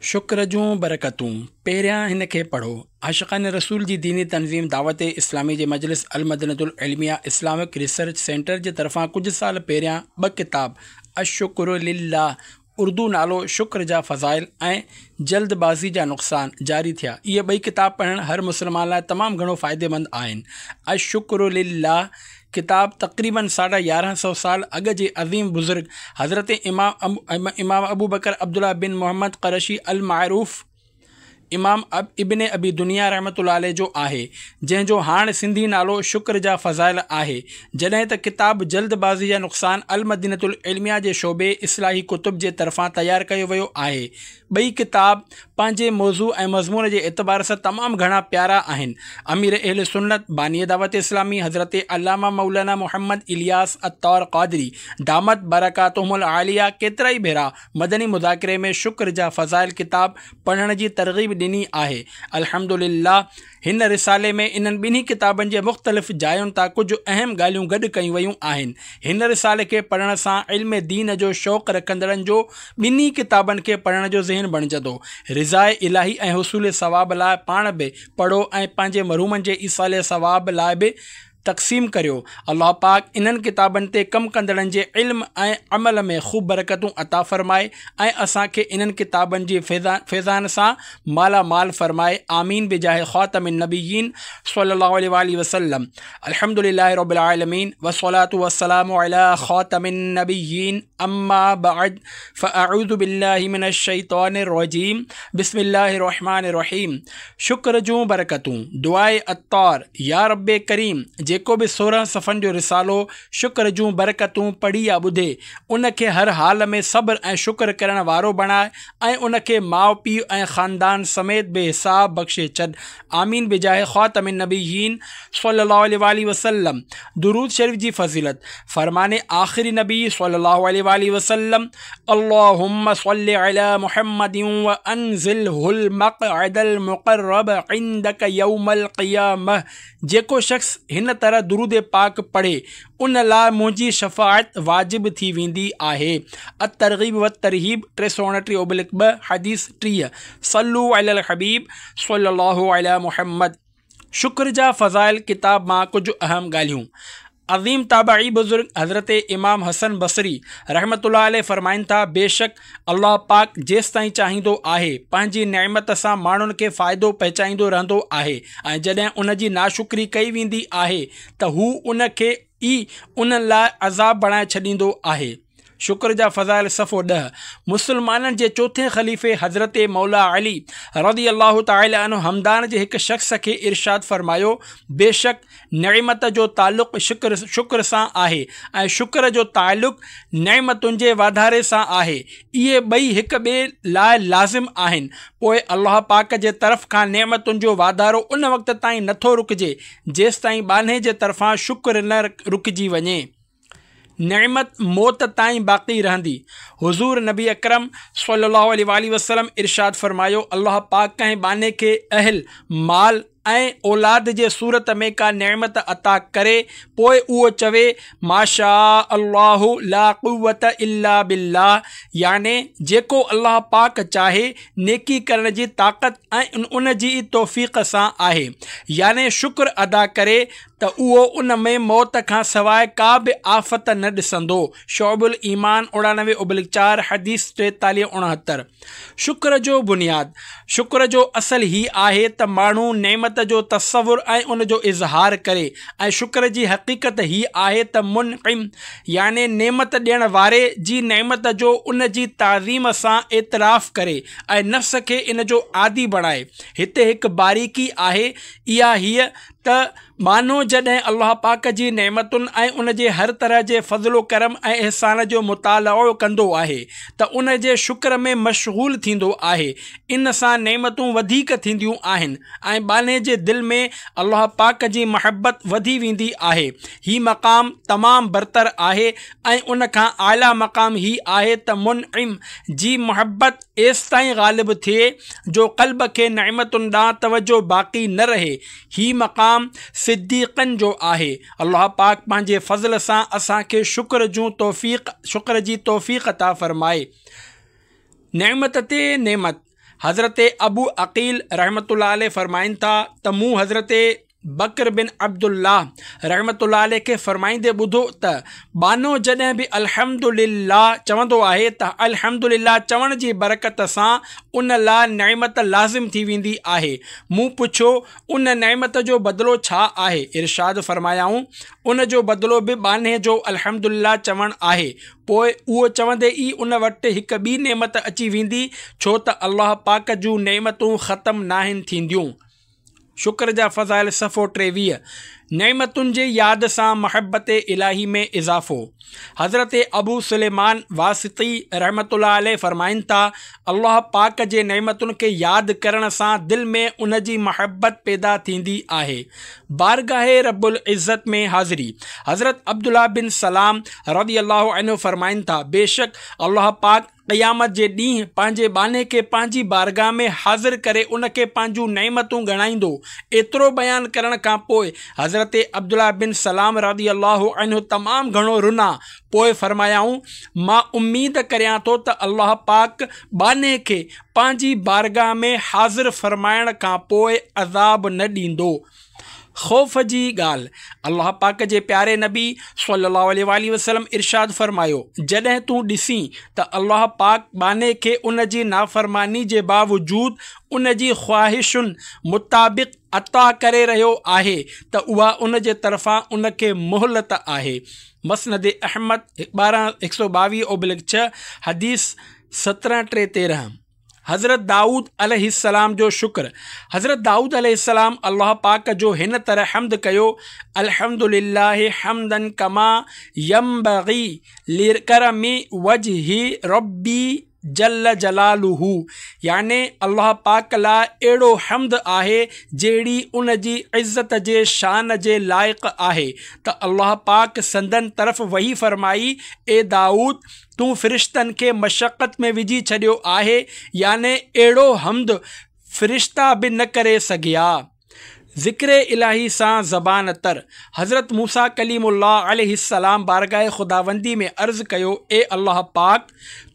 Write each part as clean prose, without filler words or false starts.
शुक्र जूं बरकतूं पहिरियां हिन खे पढ़ो। आशिक़ान रसूल जी दीनी तंज़ीम दावत इस्लामी जे मजलिस अल मदनतुल इल्मिया इस्लामिक रिसर्च सेंटर जे तरफ़ां कुझु साल पहिरियां 2 किताब अशुकुरु लिल्लाह उर्दू नालो शुक्र जा फ़ज़ाइल ऐं जल्दबाज़ी जा नुक़सान जारी थिया। इहे 2 किताब पढ़णु हर मुस्लमान लाइ तमामु घणो फ़ाइदेमंद आहिनि। अशुकुरु लिल्लाह किताब तक़रीबन 1150 साल अॻु जे अज़ीम बुज़ुर्ग हज़रत इमाम अबू बकर अब्दुल्ला बिन मोहम्मद क़रशी अल मारूफ़ इमाम इब्न अबी दुनिया रहमतुल्लाह अलैह जो आहे, जंहिंजो हाणे सिंधी नालो शुक्र जा फ़ज़ाइल आहे। जॾहिं त किताब जल्दबाज़ी जा नुक़सान अल मदीनतुल इल्मिया जे शोबे इस्लाही कुतुब जे तरफ़ां तयारु कयो वियो आहे। 2 किताब पंहिंजे मौज़ू ऐं मज़मून जे एतबार सां तमामु घणा प्यारा आहिनि। अमीर अहले सुन्नत बानी दावत इस्लामी हज़रत अल्लामा मौलाना मोहम्मद इलियास अत्तार क़ादरी दामत बरकातुहुमुल आलिया केतिरा ई भेरा मदनी मुज़ाकिरे में शुक्र जा फ़ज़ाइल किताब पढ़ण जी तरग़ीब ॾिनी आहे। अल्हम्दुलिल्लाह हिन रिसाले में इन्हनि 2 किताबनि जे मुख़्तलिफ़ जायुनि तां कुझु अहम ॻाल्हियूं गॾु कयूं वयूं आहिनि। हिन रिसाले खे पढ़ण सां इल्म दीन जो शौक़ रखंदड़नि जो 2 किताबनि खे पढ़ण जो ज़हन बणिजंदो। रिज़ाए इलाही ऐं हुसूल सवाब लाइ पाण बि पढ़ो ऐं पंहिंजे मरहूमनि जे ईसाले सवाब लाइ बि तक़सीम करियो। अल्लाह पाक इन्हनि किताबनि ते कमु कंदड़नि जे इल्म ऐं अमल में ख़ूब बरकतूं अता फ़रमाए ऐं असांखे इन्हनि किताबनि जी फैज़ान सां माला माल फ़रमाए। आमीन बिजाहे ख़ातमिन नबिय्यीन सल्लल्लाहु अलैहि वसल्लम। अल्हम्दुलिल्लाहि रब्बिल आलमीन वस्सलातु वस्सलामु अला ख़ातमिन नबिय्यीन अम्मा बअद फ़अऊज़ु बिल्लाहि मिनश शैतानिर रजीम बिस्मिल्लाहिर रहमानिर रहीम। शुक्र जूं बरकतूं दुआए अत्तार या रब्बे करीम जेको बि 16 सफ़नि जो रिसालो शुक्र जूं बरकतूं पढ़ी या ॿुधे उनखे हर हाल में सब्र ऐं शुक्र करण वारो बणाए ऐं उनखे माउ पीउ ऐं ख़ानदान समेत बेहिसाब बख़्शे छॾ। आमीन बिजाहे ख़ातमिन नबिय्यीन सल्लल्लाहु अलैहि वसल्लम। दुरूद शरीफ जी फ़ज़ीलत फ़रमाने आख़िरी नबी सल्लल्लाहु अलैहि वसल्लम अल्लाहुम्मा सल्लि अला मुहम्मदिन व अनज़िलहुल मक़अदल मुक़र्रब इंदक यौमल क़ियामह। जेको शख़्स हिन तरह दुरूद पाक पढ़े उन लाइ मुंहिंजी शफ़ाअत वाजिब थी वेंदी आहे। अत-तरग़ीब व तरहीब 329/2 हदीस 30। सल्लु अलल हबीब सल्लल्लाहु अलैहि मुहम्मद। शुक्र जा फ़ज़ाइल किताब मां कुझु अहम ॻाल्हियूं। अज़ीम ताबई बुज़ुर्ग हज़रत इमाम हसन बसरी रहमतुल्लाह अलैह फ़रमाइनि था, बेशक अल्लाह पाक जेसि ताईं चाहींदो आहे पंहिंजी नेमत सां माण्हुनि खे फ़ाइदो पहुचाईंदो रहंदो आहे ऐं जॾहिं उन जी नाशुक्री कई वेंदी आहे त हू उन खे ई उन लाइ अज़ाब बणाए छॾींदो आहे। शुक्र जा फ़ज़ाइल सफ़ो 10। मुसलमाननि जे चौथे ख़लीफ़े हज़रत मौला अली रज़ी अल्लाह तआला अन्हु हमदान जे हिकु शख़्स खे इरशाद फ़रमायो, बेशक नेमत जो ताल्लुक़ शुक्र सां आहे ऐं शुक्र जो ताल्लुक़ नेमतुनि जे वाधारे सां आहे। इहे 2 हिक ॿिए लाइ लाज़िम आहिनि। पोइ अल्लाह पाक जे तरफ़ खां नेमतुनि जो वाधारो उन वक़्त ताईं नथो रुकिजे जेसि ताईं बाने जे तरफ़ां शुक्र न रुकिजी वञे। नेमत मौत ताईं बाक़ी रहंदी। हुज़ूर नबी अकरम सल्लल्लाहु अलैहि वसल्लम इरशाद फ़रमायो, अल्लाह पाक कंहिं बाने खे अहल माल ऐं औलाद जे सूरत में का नेमत अता करे पोइ उहो चवे माशा अल्लाहु ला कुव्वत इल्ला बिल्लाह, याने जेको अल्लाह पाक चाहे नेकी करण जी ताक़त ऐं उन जी तौफ़ीक़ सां आहे। याने शुक्र अदा करे त उहो उन में मौत खां सवाइ का बि आफ़त न ॾिसंदो। शोबुल ईमान 99/4 हदीस 43-69। शुक्र जो बुनियाद शुक्र जो असल ही आहे त माण्हू नेमत जो तसवुर ऐं उन जो इज़हार करे ऐं शुक्र जी हक़ीक़त ही आहे त मुनइम याने नेमत ॾियण वारे जी नेमत जो उन जी ताज़ीम सां एतिराफ़ करे ऐं नफ़्स खे इन जो आदी बणाए। हिते हिकु बारीकी आहे, इहा हीअ त मानो जॾहिं अल्लाह पाक जी नेमतुनि ऐं उन जे हर तरह जे फ़ज़लो करम ऐं एहसान जो मुतालो कंदो आहे त उन जे शुक्र में मशगूल थींदो आहे। इन सां नेमतूं वधीक थींदियूं आहिनि ऐं बाने जे दिलि में अल्लाह पाक जी महबत वधी वेंदी आहे। ही मक़ाम तमामु बरतर आहे ऐं उन खां आला मक़ाम ही आहे त मुनइम जी महबत एसि ताईं ग़ालिब थिए जो क़ल्ब खे नेमतुनि ॾांहुं तवजो बाक़ी न रहे। ही मक़ाम सिद्दीक़नि जो आहे। अल्लाह पाक पंहिंजे फ़ज़ल सां असांखे शुक्र जी तौफ़ीक़ अता फ़रमाए। नेमत ते नेमत हज़रत अबू अकील रहमतुल्लाह अलैह फरमाइनि था त मूं हज़रत बकर बिन अब्दुल्लाह रहमतुल्लाह अलैह खे फरमाईंदे ॿुधो त बानो जॾहिं बि अल्हम्दुलिल्लाह चवंदो आहे त अल्हम्दुलिल्लाह चवण जी बरकत सां उन लाइ नेमत लाज़िम थी वेंदी आहे। मूं पुछियो उन नेमत जो बदिलो छा आहे? इरशाद फरमायाऊं उन जो बदिलो बि बाने जो अल्हम्दुलिल्लाह चवणु आहे। पोइ उहो चवंदे ई उन वटि हिकु ॿी नेमत अची वेंदी, छो त अल्लाह पाक जूं नेमतूं ख़तमु नाहिनि थींदियूं। शुक्र जा फ़ज़ाइल सफ़ो 23। नेमतुनि जे याद सां महबत इलाही में इज़ाफ़ो। हज़रत अबू सुलेमान वासिती रहमतुल्लाह अलैह फरमाइनि था अल्लाह पाक जे नेमतुनि खे यादि करण सां दिलि में उन जी महबत पैदा थींदी आहे। बारगाहे रब्बुल इज़्ज़त में हाज़िरी। हज़रत अब्दुल्लाह बिन सलाम रज़ियल्लाहु अन्हु फरमाइनि था बेशक अल्लाह पाक क़यामत जे ॾींहुं पंहिंजे बाने खे पंहिंजी बारगाह में हाज़िर करे उन खे पंहिंजूं नेमतूं ॻणाईंदो। एतिरो बयानु करण खां पोइ हज़रत अब्दुल्लाह बिन सलाम रज़ियल्लाहु अन्हु तमामु घणो रुना। पोइ फरमायाऊं मां उम्मीद करियां थो त अल्लाह पाक बाने खे पंहिंजी बारगाह में हाज़िर फरमाइण खां पोइ अज़ाब न ॾींदो। ख़ौफ़ जी ॻाल्हि। अल्लाह पाक जे प्यारे नबी सल्लल्लाहु अलैहि वसल्लम इरशाद फरमायो जॾहिं तूं ॾिसीं त अल्लाह पाक बाने खे उन जी नाफ़रमानी जे बावजूदु उन जी ख़्वाहिशुनि मुताबिक़ अता करे रहियो आहे त उहा उन जे तरफ़ां उन खे मोहलत आहे। मसनद अहमद 122/6 हदीस 17-13। हज़रत दाऊद अलैहिस्सलाम जो शुक्र। हज़रत दाऊद अलैहिस्सलाम अल्लाह पाक जो हिन तरह हम्द कयो अल्हम्दुलिल्लाहि हम्दन कमा यंबगी लिकरमी वजही रब्बी जल्ल जलालुहू। याने अल्लाह पाक लाइ अहिड़ो हम्द आहे जहिड़ी उन जी इज़्ज़त जे शान जे लाइक़ु आहे त अल्लाह पाक संदन तरफ़ वही फरमाई ए दाऊद तूं फ़रिश्तनि खे मशक़त में विझी छॾियो आहे, याने अहिड़ो हम्द फ़रिश्ता बि न करे सघिया। ज़िक्र इलाही सां ज़बान तर। हज़रत मूसा कलीमुल्लाह अलैहिस्सलाम बारगाह खुदावंदी में अर्ज़ कयो ए अल्लाह पाक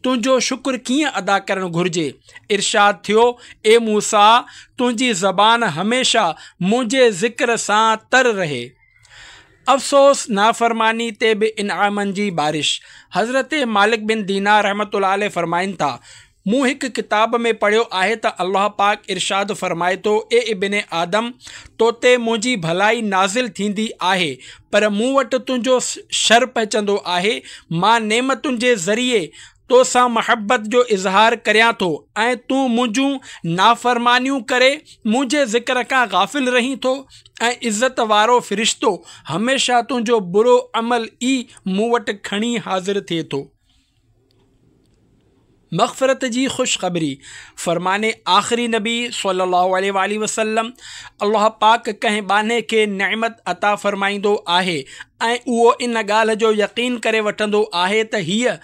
तुंहिंजो शुक्र कीअं अदा करणु घुरिजे? इरशाद थियो ए मूसा तुंहिंजी ज़बान हमेशा मुंहिंजे ज़िक्र सां तर रहे। अफ़सोस नाफ़रमानी ते बि इनामनि जी बारिश। हज़रत मालिक बिन दीनार रहमतुल्लाह अलैह फरमाइनि था मूं हिकु किताब में पढ़ियो आहे त अल्लाह पाक इरशाद फरमाए थो ए इब्ने आदम तो ते मुंहिंजी भलाई नाज़िल थींदी आहे पर मूं वटि तुंहिंजो शर पहुचंदो आहे। मां नेमतुनि जे ज़रिए तोसां महबत जो इज़हार करियां थो ऐं तूं मुंहिंजूं नाफ़रमानियूं करे मुंहिंजे ज़िक्र खां गाफ़िल रहीं थो ऐं इज़्ज़त वारो फ़रिश्तो हमेशह तुंहिंजो बुरो अमल ई मूं वटि खणी हाज़िर थिए थो। मग़फ़िरत जी ख़ुशख़बरी। फ़रमाने आख़िरी नबी सल्लल्लाहु अलैहि वसल्लम अल्लाह पाक कंहिं बाने खे नेमत अता फ़रमाईंदो आहे ऐं उहो इन ॻाल्हि जो यकीन करे वठंदो आहे त हीअ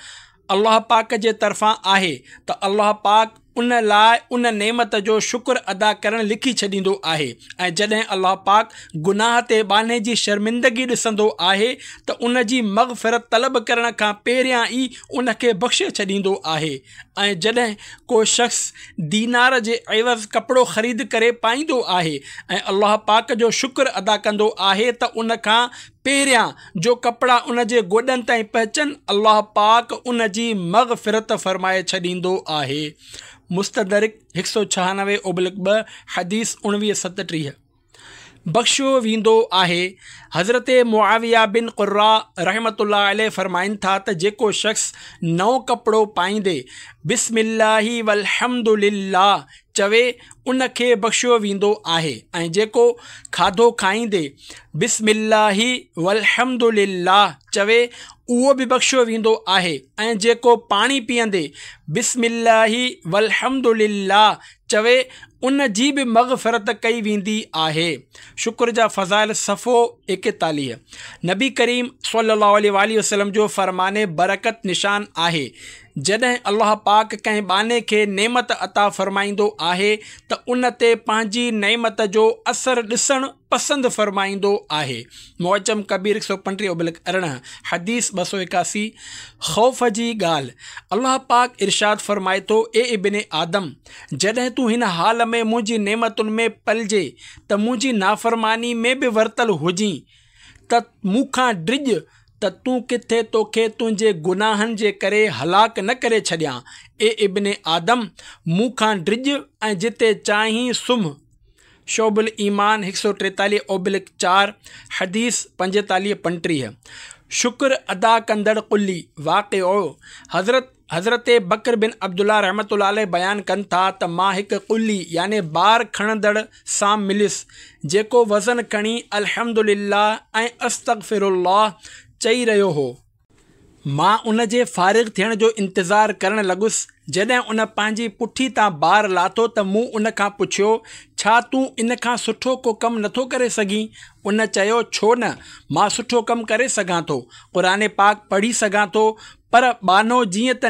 अल्लाह पाक जे तरफ़ां आहे त अल्लाह पाक उन लाइ उन नेमत जो शुक्र अदा करणु लिखी छॾींदो आहे ऐं जॾहिं अल्लाह पाक गुनाह ते बाने जी शर्मिंदगी ॾिसंदो आहे त उन जी मग़फ़िरत तलब करण खां पहिरियां ई उन खे बख़्शे छॾींदो आहे। ऐं जॾहिं को शख़्स दीनार जे एवज़ कपिड़ो ख़रीद करे पाईंदो आहे ऐं अल्लाह पाक जो शुक्र अदा कंदो आहे त उन खां पहिरियां जो कपिड़ा उन जे गोॾनि ताईं पहुचनि अल्लाह पाक उन जी मग़फ़िरत फ़रमाए छॾींदो आहे। मुस्तदरिक 196/2 हदीस 1937। बख़्शियो वेंदो आहे। हज़रत मुआविया बिन क़ुर्रा रहमतुल्लाह अलैह फरमाइनि था त जेको शख़्स नओं कपिड़ो पाईंदे बिस्मिल्लाहि वल्हम्दुलिल्लाह चवे उन खे बख़्शियो वेंदो आहे ऐं जेको खाधो खाईंदे बिस्मिल्लाहि वल्हम्दुलिल्लाह चवे उहो बि बख़्शियो वेंदो आहे ऐं जेको पाणी पीअंदे बिस्मिल्लाहि वल्हम्दुलिल्लाह चवे उन जी बि मग़फ़िरत कई वेंदी आहे। शुक्र जा फ़ज़ाइल सफ़ो 41। नबी करीम सल्लल्लाहु अलैहि वसल्लम जो फ़रमाने बरकत निशान आहे जॾहिं अल्लाह पाक कंहिं बाने खे नेमत अता फ़रमाईंदो आहे त उन ते पंहिंजी नेमत जो असरु ॾिसणु पसंदि फ़रमाईंदो आहे। मुअज्जम कबीर 135/18 हदीस 281। ख़ौफ़ जी ॻाल्हि। अल्लाह पाक इरशाद फ़रमाए थो, ए इब्ने आदम, जॾहिं तूं हिन हाल में मुंहिंजी नेमतुनि में पलिजे त मुंहिंजी नाफ़रमानी में बि वरतल हुजीं त मूंखां डिॼ त तूं किथे तोखे तुंहिंजे गुनाहनि जे करे हलाक न करे छॾियां। ए इब्ने आदम, मूंखां डिॼ ऐं जिते चाहीं सुम्ह। शोबुल ईमान 143/4 हदीस 45-35। शुक्र अदा कंदड़ कुल्ली। वाक़िओ हज़रत बकर बिन अब्दुल्ला रहमतुल्लाह अलैह बयानु कनि था त मां हिकु कुल्ली याने बार खणंदड़ सां मिलियुसि जेको वज़न खणी अल्हम्दुलिल्लाह ऐं अस्तग़फिरुल्लाह चई रहियो हो। मां उन जे फ़ारिग़ थियण जो इंतज़ारु करणु लॻुसि। जॾहिं उन पंहिंजी पुठी तां बार लाथो त मूं उन खां पुछियो, छा तूं इन खां सुठो को कमु नथो करे सघीं? उन चयो, छो न, मां सुठो कमु करे सघां थो, क़ुरान पाक पढ़ी सघां थो, पर बानो जीअं त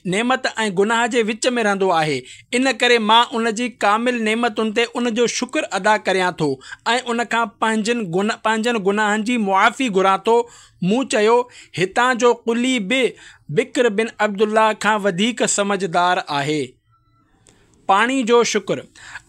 नेमत ऐं गुनाह जे विच में रहंदो आहे। इन करे मां उन जी कामिल नेमतुनि ते उन जो शुक्र अदा करियां थो ऐं उन खां पंहिंजनि गुनाहनि जी मुआफ़ी घुरां थो। मूं चयो, हितां जो कुली बि बिक्र बिन अब्दुल्ला खां वधीक समझदार आहे। पाणी जो शुक्र।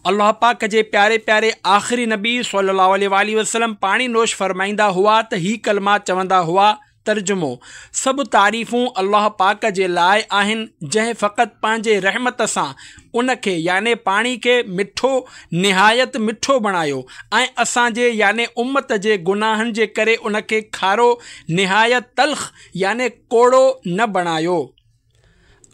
अल्लाह पाक जे प्यारे प्यारे आख़िरी नबी सल्लल्लाहु अलैहि वसल्लम पाणी नोश फ़रमाईंदा हुआ त ही कलमा चवंदा हुआ। तर्जुमो। सभु तारीफ़ूं अल्लाह पाक जे लाइ आहिनि जंहिं फ़क़ति पंहिंजे रहमत सां उन खे याने पाणी खे मिठो निहायत मिठो बणायो ऐं असांजे याने उम्मत जे गुनाहनि जे करे उन खे खारो निहायत तल्ख़ याने कोड़ो न बणायो।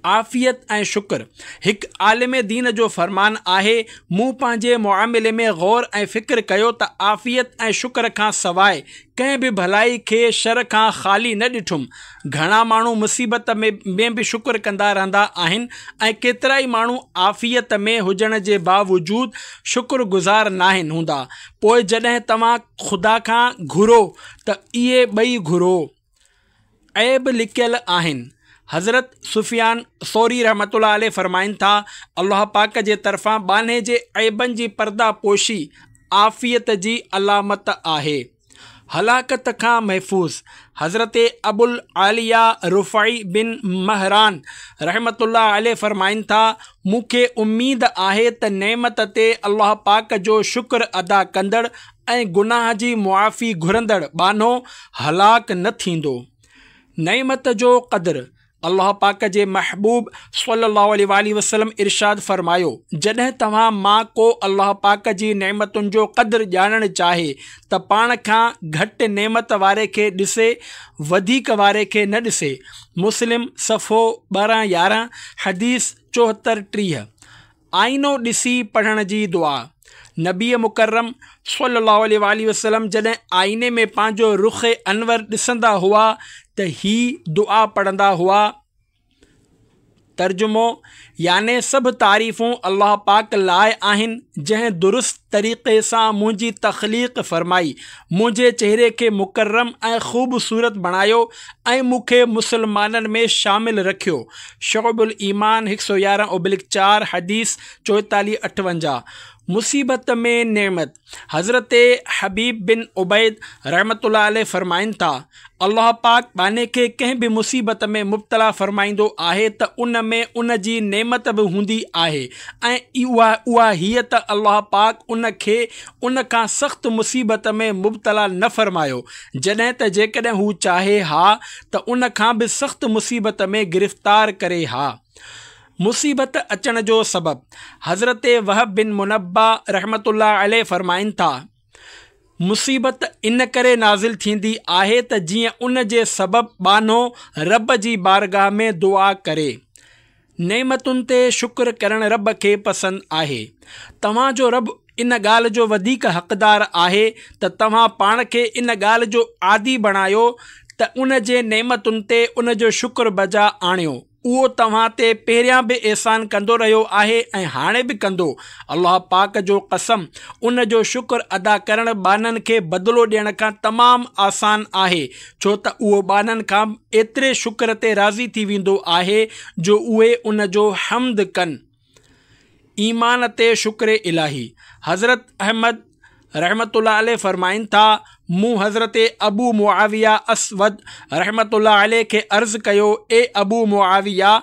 आफ़ियत ऐं शुक्र। हिकु आलिम दीन जो फ़रमान आहे, मूं पंहिंजे मुआमिले में ग़ौर ऐं फ़िक्र कयो त आफ़ियत ऐं शुक्र खां सवाइ कंहिं बि भलाई खे शर खां ख़ाली न ॾिठुमि। घणा माण्हू मुसीबत में बि शुक्र कंदा रहंदा आहिनि ऐं केतिरा ई माण्हू आफ़ियत में हुजण जे बावजूदु शुक्रगुज़ार नाहिनि हूंदा। पोइ जॾहिं तव्हां ख़ुदा खां घुरो त इहे ॿई घुरो। ऐब लिकियल आहिनि। हज़रत सुफ़ियान सौरी रहमतुल्लाह अलैह फ़रमाइनि था, अल्लाह पाक जे तरफ़ां बाने जे ऐबनि जी पर्दा पोशी आफ़ियत जी अलामत आहे। हलाकत खां महफ़ूज़। हज़रत अबुल आलिया रुफ़ाई बिन महरान रहमतुल्लाह अलैह फ़रमाइनि था, मूंखे उम्मीद आहे त नेमत ते अल्लाह पाक जो शुक्र अदा कंदड़ ऐं गुनाह जी मुआफ़ी घुरंदड़ बानो हलाक न थींदो। नेमत जो क़द्र। अल्लाह पाक जे महबूब सल्लल्लाहु अलैहि वसल्लम इरशाद फ़रमायो, जॾहिं तव्हां मां को अल्लाह पाक जी नेमतुनि जो क़द्र ॼाणणु चाहे त पाण खां घटि नेमत वारे खे ॾिसे, वधीक वारे खे न ॾिसे। मुस्लिम सफ़ो 12-11 हदीस 74-30। आईनो ॾिसी पढ़ण जी दुआ। नबी मुकर्रम सल्लल्लाहु अलैहि वसल्लम जॾहिं आईने में पंहिंजो रुख़ अनवर ॾिसंदा हुआ त ही दुआ पढ़ंदा हुआ। तर्जुमो। याने सभु तारीफ़ूं अल्लाह पाक लाइ आहिनि जंहिं दुरुस्त तरीक़े सां मुंहिंजी तख़लीक़ फ़रमाई, मुंहिंजे चहिरे खे मुकर्रम ऐं ख़ूबसूरत बणायो ऐं मूंखे मुसलमाननि में शामिल रखियो। शोबुल ईमान 111/4 हदीस 44-58। मुसीबत में नेमत। हज़रत हबीब बिन उबैद रहमतुल्लाह अलैह फ़रमाइनि था, अल्लाह पाक बाने खे कंहिं बि मुसीबत में मुब्तला फ़रमाईंदो आहे त उन में उन जी नेमत बि हूंदी आहे ऐं उहा हीअ त अल्लाह पाक उन खे उन खां सख़्तु मुसीबत में मुब्तला न फ़रमायो, जॾहिं त जेकॾहिं हू चाहे हा त उन खां बि सख़्तु मुसीबत में गिरफ़्तार करे हा। मुसीबत अचण जो सबब। हज़रत वहब बिन मुनब्बा रहमतुल्लाह अलैह फ़रमाइनि था, मुसीबत इन करे नाज़िल थींदी आहे त जीअं उन जे सबब बानो रब जी बारगाह में दुआ करे। नेमतुनि ते शुक्र करणु रब खे पसंदि आहे। तव्हांजो रब इन ॻाल्हि जो वधीक हक़दार आहे त तव्हां पाण खे इन ॻाल्हि जो आदी बणायो त उन जे नेमतुनि ते उन जो शुक्र बजा आणियो। उहो तव्हां ते पहिरियां बि एहसान कंदो रहियो आहे ऐं हाणे बि कंदो। अल्लाह पाक जो कसम, उन जो शुक्र अदा करणु बाननि खे बदिलो ॾियण खां तमामु आसान आहे, छो त उहो बाननि खां एतिरे शुक्र ते राज़ी थी वेंदो आहे जो उहे उन जो हम्द कनि। ईमान ते शुक्र इलाही। हज़रत अहमद रहमतुल्लाह अलैह फरमाइनि था, मूं हज़रत अबू मुआविया असवद रहमतुल्लाह अलैह खे अर्ज़ु कयो, ए अबू मुआविया,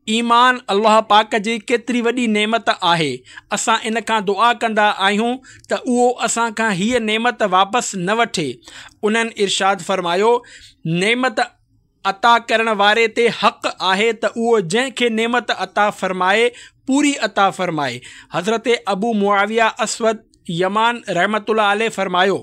ईमान अल्लाह पाक जी केतिरी वॾी नेमत आहे। असां इन खां दुआ कंदा आहियूं त उहो असां खां हीअ नेमत वापसि न वठे। उन्हनि इरशाद फरमायो, नेमत अता करण वारे ते हक़ आहे त उहो जंहिंखे नेमत अता फ़रमाए पूरी अता फ़रमाए। हज़रत अबू मुआविया असवद यमान रहमतुल्लाह अलैह फरमायो,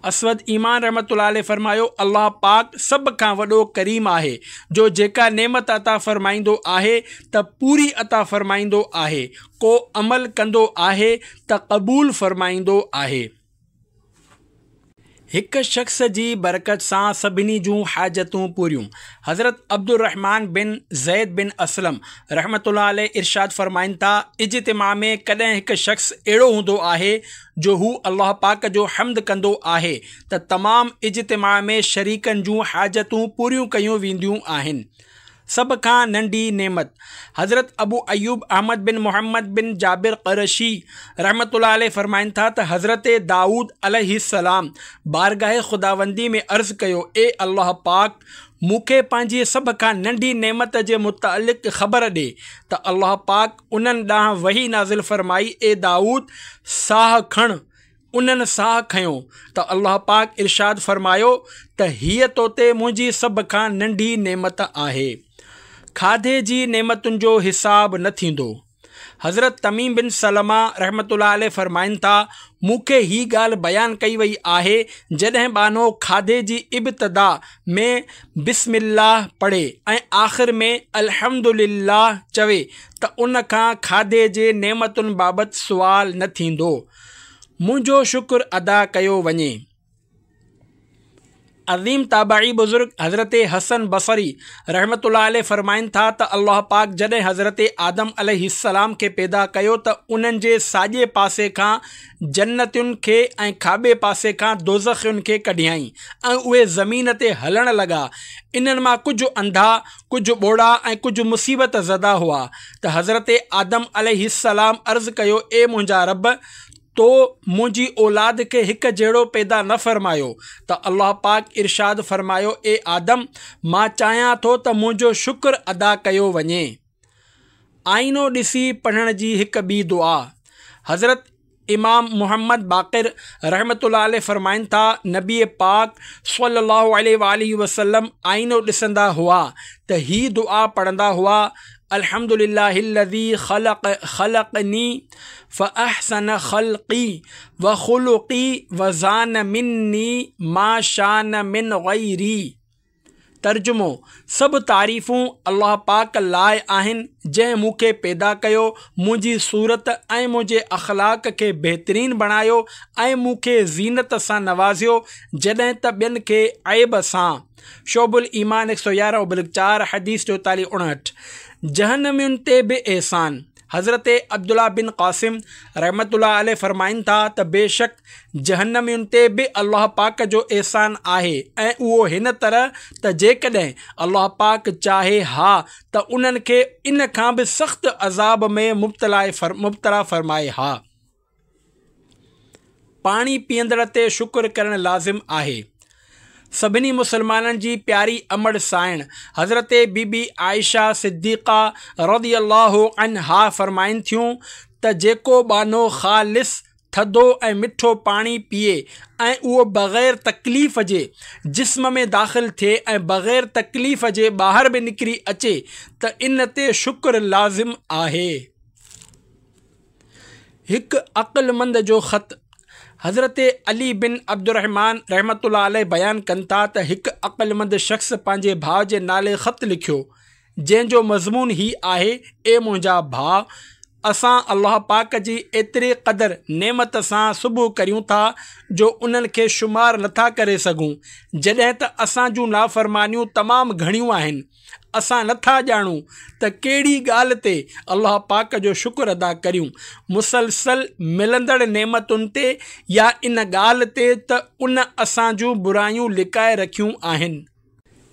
असवद ईमान रहमतुल्लाह अलैह फरमायो, अल्लाह पाक सभ खां वॾो करीम आहे, जो जेका नेमत अता फ़रमाईंदो आहे त पूरी अता फ़रमाईंदो आहे, को अमल कंदो आहे त क़बूल फ़रमाईंदो आहे। हिक शख़्स जी बरकत सां सभिनी जूं हाजतूं पूरियूं। हज़रत अब्दुर्रहमान बिन ज़ैद बिन असलम रहमतुल्लाह अलैह इरशाद फ़रमाइनि था, इज्तिमा में कॾहिं हिकु शख़्स अहिड़ो हूंदो आहे जो हू अल्लाह पाक जो हम्द कंदो आहे त तमामु इज्तिमा में शरीकनि जूं हाजतूं पूरियूं कयूं वेंदियूं आहिनि। सभ खां नंढी नेमत। हज़रत अबू अयूब अहमद बिन मोहम्मद बिन जाबिर क़रशी रहमतुल्लाह अलैह फरमाइनि था त हज़रत दाऊद अलैहिस्सलाम बारगाह खुदावंदी में अर्ज़ु कयो, ए अल्लाह पाक, मूंखे पंहिंजी सभ खां नंढी नेमत जे मुतअल्लिक़ ख़बर ॾे त अल्लाह पाक उन्हनि ॾांहुं वही नाज़िल फरमाई, ए दाऊद, साह खण। उन्हनि साह खयो त अल्लाह पाक इरशाद फरमायो त हीअ तोते मुंहिंजी सभ खां नंढी नेमत आहे। खाधे जी नेमतुनि जो हिसाब न थींदो। हज़रत तमीम बिन सलमा रहमतुल्लाह अलैह फरमाइनि था, मूंखे हीअ ॻाल्हि बयानु कई वई आहे, जॾहिं बानो खाधे जी इब्तिदा में बिस्मिल्लाह पढ़े ऐं आख़िर में अल्हम्दुलिल्लाह चवे त उन खां खाधे जे नेमतुनि बाबति सुवाल न थींदो। मुंहिंजो शुक्र अदा कयो वञे। अज़ीम ताबाई बुज़ुर्ग हज़रत हसन बसरी रहमतुल्लाह अलैह फरमाइनि था त अल्लाह पाक जॾहिं हज़रत आदम अलैहिस्सलाम खे पैदा कयो त उन्हनि जे साॼे पासे खां जन्नतुनि खे ऐं खाॿे पासे खां दोज़ख़ुनि खे कढियाई ऐं उहे ज़मीन ते हलण लॻा। इन्हनि मां कुझु अंधा, कुझु ॿोड़ा ऐं कुझु मुसीबत ज़दा हुआ त हज़रत आदम अलैहिस्सलाम अर्ज़ु कयो, ए मुंहिंजा रब, तो मुंहिंजी औलाद खे हिकु जहिड़ो पैदा न फ़रमायो त अल्लाह पाक इरशाद फ़रमायो, ए आदम, मां चाहियां थो त मुंहिंजो शुक्र अदा कयो वञे। आईनो ॾिसी पढ़ण जी हिकु ॿी दुआ। हज़रत इमाम मुहम्मद बाक़िर रहमतुल्लाह अलैह फरमाइनि था, नबी पाक सल्लल्लाहु अलैहि वसल्लम आईनो ॾिसंदा हुआ त ही दुआ पढ़ंदा हुआ, अल्हम्दुलिल्लाहिल्लज़ी ख़लक़नी फ़अहसन ख़ल्क़ी व ख़ुलुक़ी व ज़ान मिन्नी मा शान मिन ग़ैरी। तर्जुमो, सभु तारीफ़ूं अल्लाह पाक लाइ आहिनि जंहिं मूंखे पैदा कयो, मुंहिंजी सूरत ऐं मुंहिंजे अख़लाक़ खे बहितरीनु बणायो ऐं मूंखे ज़ीनत सां नवाज़ियो जॾहिं त ॿियनि खे ऐब सां। शोबुल ईमान 111/4 हदीस 44-59। जहन्नमियुनि ते बि एहसान। हज़रत अब्दुल्ला बिन क़ासिम रहमतुल्लाह अलैह फरमाइनि था त बेशक जहन्नमियुनि ते बि अल्लाह पाक जो एहसान आहे, ऐं उहो हिन तरह त जेकॾहिं अल्लाह पाक चाहे हा त उन्हनि खे इन खां बि सख़्तु अज़ाब में मुब्तला फ़रमाए हा। पाणी पीअंदड़ ते शुक्र करणु लाज़िम आहे। सभिनी मुसलमाननि जी प्यारी अमड़ साइण हज़रत बीबी आयशा सिद्दीक़ा रज़ियल्लाहु अन्हा फरमाइनि थियूं त जेको बानो ख़ालिस थधो ऐं मिठो पाणी पीए ऐं उहो बग़ैर तकलीफ़ जे जिस्म में दाख़िल थिए ऐं बग़ैर तकलीफ़ जे ॿाहिरि बि निकिरी अचे त इन ते शुक्र लाज़िम आहे। हिकु अक़लमंद जो ख़त। हज़रत अली बिन अब्दुर्रहमान रहमतुल्लाह अलैह बयानु कनि था त हिकु अक़लमंद शख़्स पंहिंजे भाउ जे नाले ख़त लिखियो, जंहिंजो मज़मून ही आहे, ए मुंहिंजा भाउ, असां अल्लाह पाक जी एतिरे क़दर नेमत सां सुबुह करियूं था जो उन्हनि खे शुमार नथा करे सघूं, जॾहिं त असां जूं नाफ़रमानियूं तमामु घणियूं आहिनि। असां नथा ॼाणूं त कहिड़ी ॻाल्हि ते अल्लाह पाक जो शुक्र अदा करियूं, मुसलसल मिलंदड़ नेमतुनि ते या इन ॻाल्हि ते त उन असां जूं बुराइयूं लिकाए रखियूं आहिनि।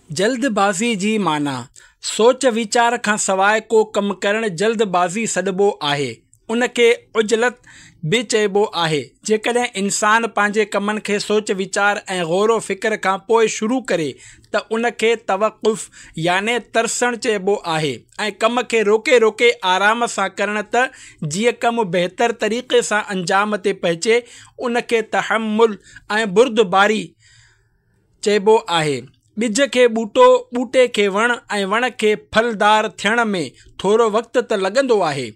जल्दबाज़ी जी माना। सोच वीचार खां सवाइ को कमु करणु जल्दबाज़ी सॾिबो आहे। उनखे उजलत बि चइबो आहे। जेकॾहिं इंसानु पंहिंजे कमनि खे सोच वीचार ऐं ग़ौर फ़िक्र खां पोइ शुरू करे त उनखे तवक़ुफ़ याने तरसणु चइबो आहे ऐं कम खे रोके रोके आराम सां करणु त जीअं कमु बहितर तरीक़े सां अंजाम ते पहुचे उनखे तहम्मुल ऐं बुर्दबारी चइबो आहे। ॿिज खे ॿूटो, ॿूटे खे वण ऐं वण खे फलदार थियण में थोरो वक़्तु त लॻंदो आहे।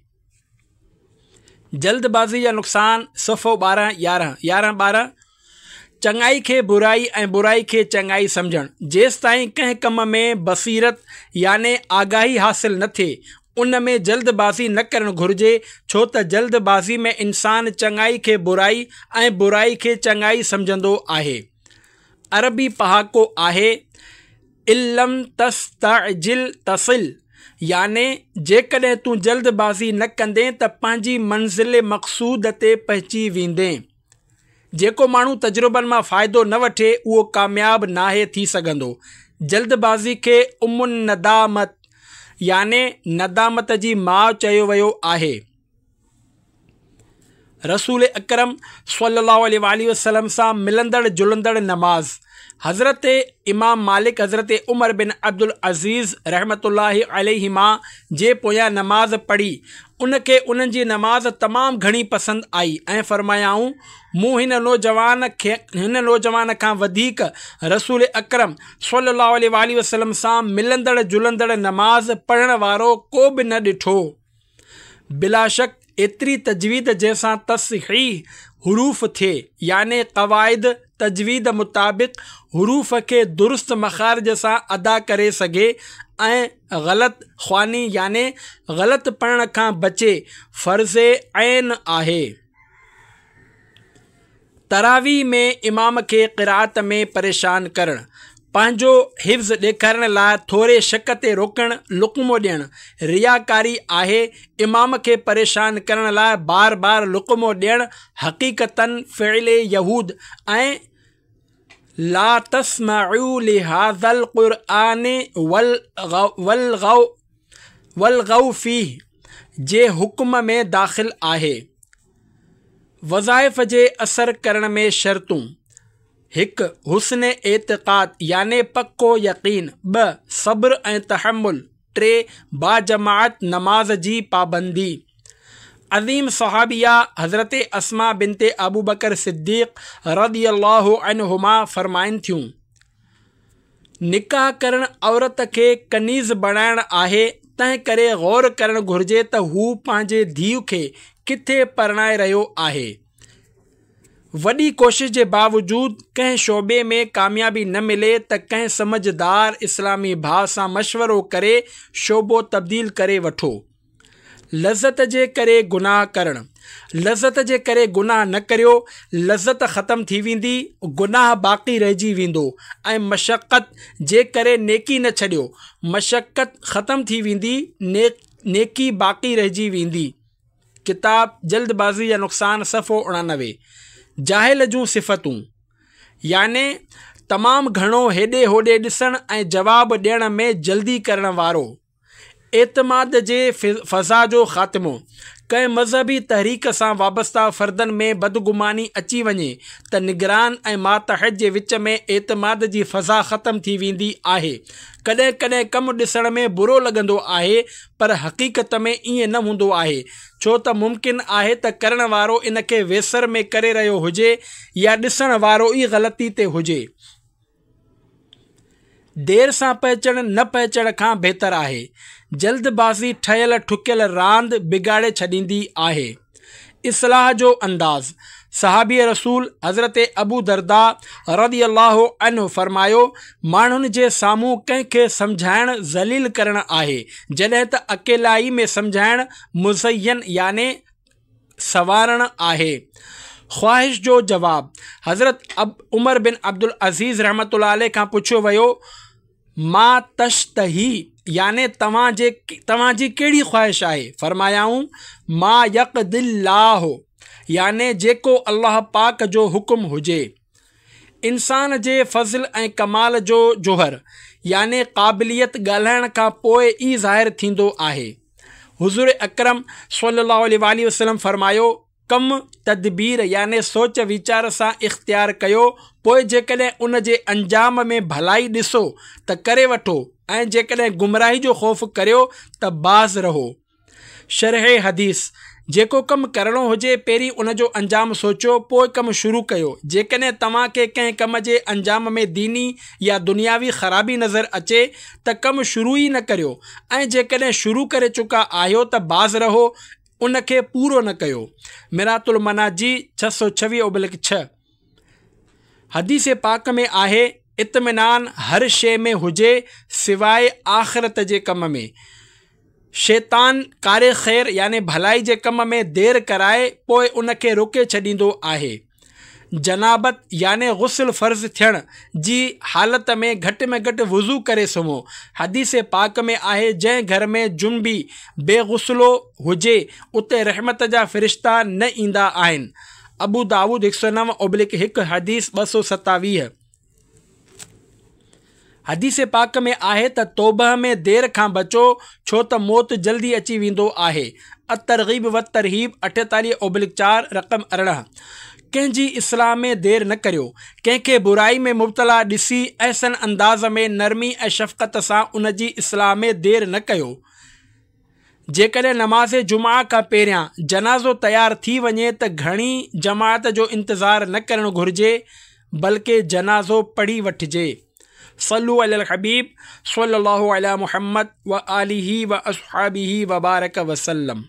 जल्दबाज़ी जा नुक़सान सफ़ो 11-12 चङाई खे बुराई ऐं बुराई खे चङाई सम्झणु। जेसिताईं कंहिं कम में बसीरत याने आगाही हासिल न थिए उन में जल्दबाज़ी न करणु घुरिजे, छो त जल्दबाज़ी में इंसानु चङाई खे बुराई ऐं बुराई खे चङाई सम्झंदो आहे। अरबी पहाको आहे इल्लम तस्तअजिल तसिल, याने जेकॾहिं तूं जल्दबाज़ी न कंदे त पंहिंजी मंज़िल मक़सूद ते पहुची वेंदे। जेको माण्हू तजुर्बनि मां फ़ाइदो न वठे उहो कामयाबु नाहे थी सघंदो। जल्दबाज़ी खे उमुन नदामत याने नदामत जी माउ चयो वियो आहे। रसूल अकरम सल्लल्लाहु अलैहि वसल्लम सां मिलंदड़ जुलंदड़ नमाज़। हज़रत इमाम मालिक हज़रत उमर बिन अब्दुल अज़ीज़ रहमतुल्लाहि अलैहिमा जे पोयां नमाज़ पढ़ी उनखे उन्हनि जी नमाज़ तमामु घणी पसंदि आई ऐं फरमायाऊं, मूं हिन नौजवान खां वधीक रसूल अकरम सल्लल्लाहु अलैहि वसल्लम सां मिलंदड़ जुलंदड़ नमाज़ पढ़ण वारो को बि न ॾिठो। बिलाशक एतिरी तजवीद जंहिंसां तस्हीह हुरूफ़ थिए याने क़वाइद तजवीद मुताबिक़ हुरूफ़ खे दुरुस्त मखारिज सां अदा करे सघे ऐं ग़लति ख़्वानी याने ग़लति पढ़ण खां बचे फ़र्ज़े ऐन आहे। तरावी में इमाम खे क़िराअत में परेशान करणु, पंहिंजो हिफ़्ज़ ॾेखारण लाइ थोरे शक ते रोकणु, लुक़्मो ॾियणु रियाकारी आहे। इमाम खे परेशान करण लाइ बार बार लुक़्मो ॾियणु हक़ीक़तन फ़िइले यहूद ऐं ला तस्मऊ लिहाज़ल क़ुरआन वल्ग़ौ फ़ीह जे हुक्म में दाख़िल आहे। वज़ाइफ़ जे असर करण में शर्तूं। 1. हुस्न एतिक़ाद याने पक्को यकीन। 2. सब्र ऐं तहम्मुल। 3. बाजमात नमाज जी पाबंदी। अज़ीम सहाबिया हज़रत अस्मा बिनते अबू बकर सिद्दीक़ रज़ियल्लाहु अन्हुमा फ़रमाइनि थियूं, निकाह करणु औरत खे कनीज़ बणाइणु आहे, तंहिं करे ग़ौर करणु घुरिजे त हू पंहिंजे धीउ खे किथे परणाए रहियो आहे। वॾी कोशिश जे बावजूद कंहिं शोबे में कामयाबी न मिले त कंहिं समझदार इस्लामी भाउ सां मशवरो करे शोबो तब्दील करे वठो। लज़्ज़त जे करे गुनाह करणु। लज़्ज़त जे करे गुनाह न करियो, लज़्ज़त ख़तम थी वेंदी, गुनाह बाक़ी रहिजी वेंदो ऐं मशक़त जे करे नेकी न छॾियो, मशक़त ख़तम थी वेंदी, नेकी बाक़ी रहिजी वेंदी। किताब जल्दबाज़ी जा नुक़सान सफ़ो 89। जाहिल जूं सिफ़तूं याने तमामु घणो हेॾे होॾे ॾिसणु ऐं जवाबु ॾियण में जल्दी करण वारो। एतमाद जे फ़ज़ा जो ख़ात्मो। कंहिं मज़हबी तहरीक सां वाबस्ता फ़र्दनि में बदगुमानी अची वञे त निगरान ऐं मातहत जे विच में एतमाद जी फ़ज़ा ख़तम थी वेंदी आहे। कॾहिं कॾहिं कमु ॾिसण में बुरो लॻंदो आहे पर हक़ीक़त में ईअं न हूंदो आहे, छो त मुमकिन आहे त करण वारो इन खे वेसर में करे रहियो हुजे या ॾिसण वारो ई ग़लती ते हुजे। देर सां पहुचणु न पहुचण खां बहितर आहे। जल्दबाज़ी ठहियल ठुकियल रांदि बिगाड़े छॾींदी आहे। इस्लाह जो अंदाज़। सहाबी रसूल हज़रत अबू दरदा रज़ियल्लाहु अन्हु फरमायो, माण्हुनि जे साम्हूं कंहिंखे सम्झाइणु ज़लील करणु आहे, जॾहिं त अकेलाई में सम्झाइणु मुज़य्यन याने संवारणु आहे। ख़्वाहिश जो जवाब। हज़रत उमर बिन अब्दुल अज़ीज़ रहमतुल्लाह अलैह खां पुछियो वियो, मा तश्तही याने तव्हांजी कहिड़ी ख़्वाहिश आहे? फरमायाऊं, मा यक़दिल्लाह याने जेको अल्लाह पाक जो हुकुम हुजे। इंसान जे फ़ज़ल ऐं कमाल जो जोहर याने क़ाबिलियत ॻाल्हाइण खां पोइ ई ज़ाहिर थींदो आहे। हुज़ूर अकरम सल्लल्लाहु अलैहि वसल्लम फरमायो, कम तदबीर याने सोच वीचार सां इख्तियार कयो, पोइ जेकॾहिं उन जे अंजाम में भलाई ॾिसो त करे वठो, ऐं जेकॾहिं गुमराही जो ख़ौफ़ करियो त बाज़ रहो। शरह हदीस, जेको कमु करिणो हुजे पहिरीं उन जो अंजाम सोचियो, पोइ कमु शुरू कयो। जेकॾहिं तव्हांखे कंहिं कम जे अंजाम में दीनी या दुनियावी ख़राबी नज़र अचे त कमु शुरू ई न करियो, ऐं जेकॾहिं शुरू करे चुका आहियो त बाज़ रहो, उनखे पूरो न कयो। मिरातुल मनाजी 626/6। हदीस पाक में आहे, इत्मिनान हर शइ में हुजे सिवाइ आख़िरत जे कम में। शैतान कारे ख़ैर याने भलाई जे कम में देर कराए पोइ उनखे रोके छॾींदो आहे। जनाबत याने गुस्ल फ़र्ज़ थियण जी हालत में घटि वुज़ू करे सुम्हो। हदीस पाक में आहे, जंहिं घर में जुनबी बेगुस्लो हुजे उते रहमत जा फ़रिश्ता न ईंदा आहिनि। अबू दाऊद 109/1 हदीस 227। हदीस पाक में आहे त तौबह में देर खां बचो, छो त मौत जल्दी अची वेंदो आहे। अतरग़ीब व तरहीब 48/4 रक़म 18। कंहिंजी इस्लाह में देर न करियो। कंहिंखे बुराई में मुब्तला ॾिसी अहसन अंदाज़ में नरमी ऐं शफ़क़त सां उन जी इस्लाह में देर न कयो। जेकॾहिं नमाज़ जुमा खां पहिरियां जनाज़ो तयारु थी वञे त घणी जमात जो इंतज़ारु न करणु घुरिजे, बल्कि जनाज़ो पढ़ी वठिजे। सल्लु अलल हबीब सल्लल्लाहु अला मुहम्मद व आलिही व अस्हाबिही व बारक वसल्लम।